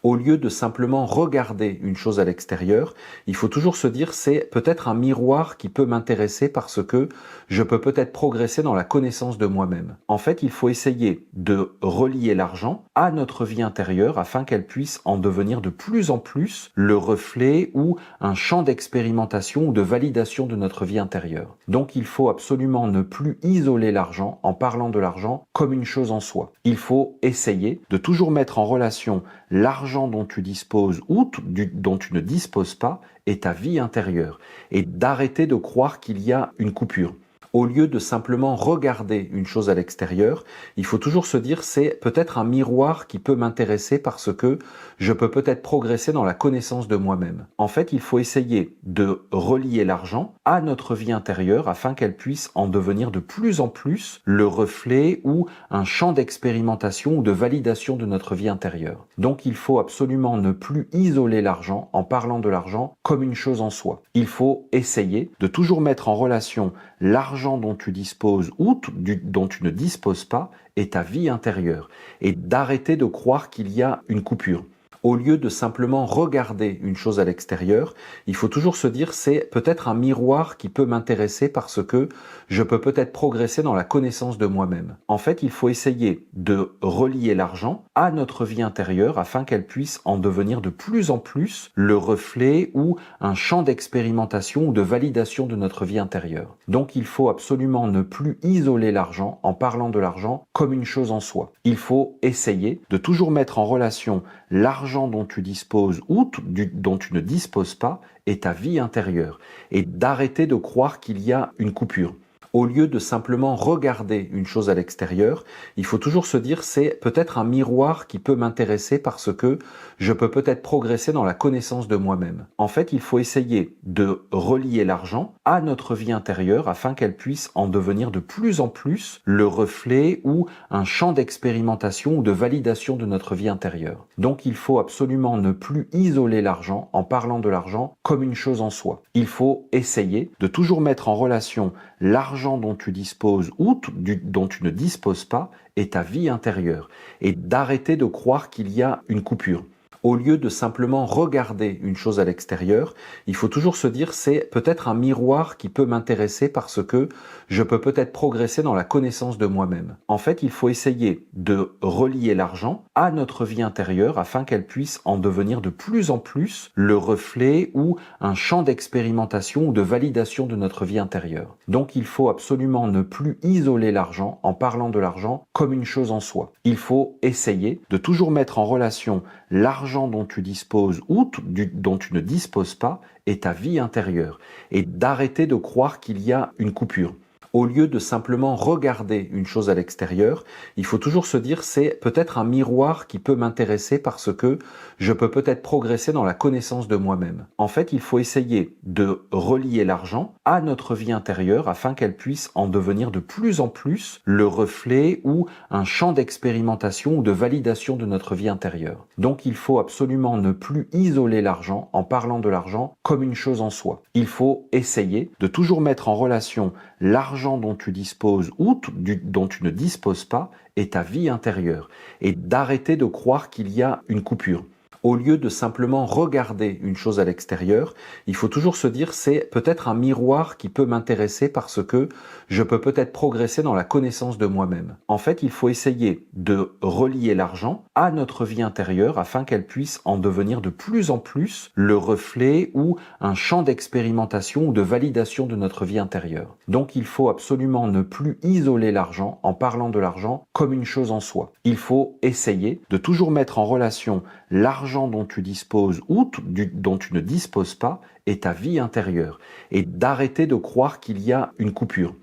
Au lieu de simplement regarder une chose à l'extérieur, il faut toujours se dire c'est peut-être un miroir qui peut m'intéresser parce que je peux peut-être progresser dans la connaissance de moi-même. En fait, il faut essayer de relier l'argent à notre vie intérieure afin qu'elle puisse en devenir de plus en plus le reflet ou un champ d'expérimentation ou de validation de notre vie intérieure. Donc il faut absolument ne plus isoler l'argent en parlant de l'argent comme une chose en soi. Il faut essayer de toujours mettre en relation l'argent dont tu disposes ou dont tu ne disposes pas et ta vie intérieure, et d'arrêter de croire qu'il y a une coupure. Au lieu de simplement regarder une chose à l'extérieur, il faut toujours se dire c'est peut-être un miroir qui peut m'intéresser parce que je peux peut-être progresser dans la connaissance de moi-même. En fait, il faut essayer de relier l'argent à notre vie intérieure afin qu'elle puisse en devenir de plus en plus le reflet ou un champ d'expérimentation ou de validation de notre vie intérieure. Donc il faut absolument ne plus isoler l'argent en parlant de l'argent comme une chose en soi. Il faut essayer de toujours mettre en relation l'argent dont tu disposes ou dont tu ne disposes pas et ta vie intérieure, et d'arrêter de croire qu'il y a une coupure. Au lieu de simplement regarder une chose à l'extérieur, il faut toujours se dire c'est peut-être un miroir qui peut m'intéresser parce que je peux peut-être progresser dans la connaissance de moi-même. En fait, il faut essayer de relier l'argent à notre vie intérieure afin qu'elle puisse en devenir de plus en plus le reflet ou un champ d'expérimentation ou de validation de notre vie intérieure. Donc il faut absolument ne plus isoler l'argent en parlant de l'argent comme une chose en soi. Il faut essayer de toujours mettre en relation l'argent dont tu disposes ou dont tu ne disposes pas et ta vie intérieure, et d'arrêter de croire qu'il y a une coupure. Au lieu de simplement regarder une chose à l'extérieur, il faut toujours se dire c'est peut-être un miroir qui peut m'intéresser parce que je peux peut-être progresser dans la connaissance de moi-même. En fait, il faut essayer de relier l'argent à notre vie intérieure afin qu'elle puisse en devenir de plus en plus le reflet ou un champ d'expérimentation ou de validation de notre vie intérieure. Donc il faut absolument ne plus isoler l'argent en parlant de l'argent comme une chose en soi. Il faut essayer de toujours mettre en relation l'argent dont tu disposes ou dont tu ne disposes pas et ta vie intérieure, et d'arrêter de croire qu'il y a une coupure. Au lieu de simplement regarder une chose à l'extérieur, il faut toujours se dire c'est peut-être un miroir qui peut m'intéresser parce que je peux peut-être progresser dans la connaissance de moi-même. En fait, il faut essayer de relier l'argent à notre vie intérieure afin qu'elle puisse en devenir de plus en plus le reflet ou un champ d'expérimentation ou de validation de notre vie intérieure. Donc il faut absolument ne plus isoler l'argent en parlant de l'argent comme une chose en soi. Il faut essayer de toujours mettre en relation l'argent dont tu disposes ou dont tu ne disposes pas et ta vie intérieure, et d'arrêter de croire qu'il y a une coupure. Au lieu de simplement regarder une chose à l'extérieur, il faut toujours se dire c'est peut-être un miroir qui peut m'intéresser parce que je peux peut-être progresser dans la connaissance de moi-même. En fait, il faut essayer de relier l'argent à notre vie intérieure afin qu'elle puisse en devenir de plus en plus le reflet ou un champ d'expérimentation ou de validation de notre vie intérieure. Donc il faut absolument ne plus isoler l'argent en parlant de l'argent comme une chose en soi. Il faut essayer de toujours mettre en relation l'argent dont tu disposes ou dont tu ne disposes pas et ta vie intérieure, et d'arrêter de croire qu'il y a une coupure. Au lieu de simplement regarder une chose à l'extérieur, il faut toujours se dire c'est peut-être un miroir qui peut m'intéresser parce que je peux peut-être progresser dans la connaissance de moi-même. En fait, il faut essayer de relier l'argent à notre vie intérieure afin qu'elle puisse en devenir de plus en plus le reflet ou un champ d'expérimentation ou de validation de notre vie intérieure. Donc il faut absolument ne plus isoler l'argent en parlant de l'argent comme une chose en soi. Il faut essayer de toujours mettre en relation l'argent dont tu disposes ou dont tu ne disposes pas et ta vie intérieure, et d'arrêter de croire qu'il y a une coupure.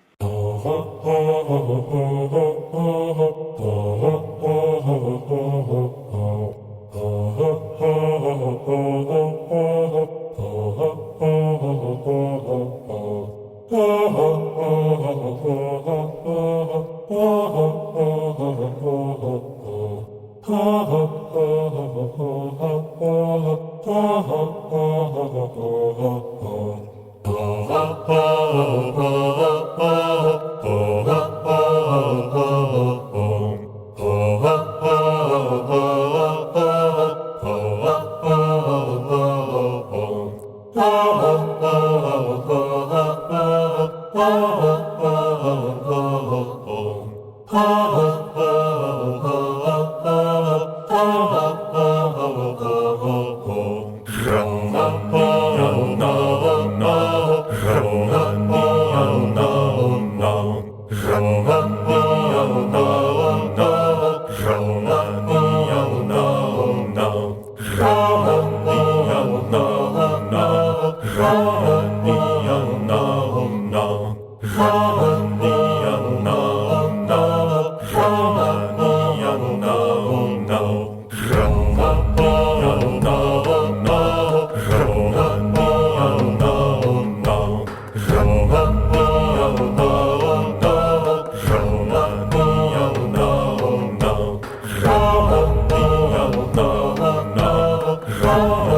Oh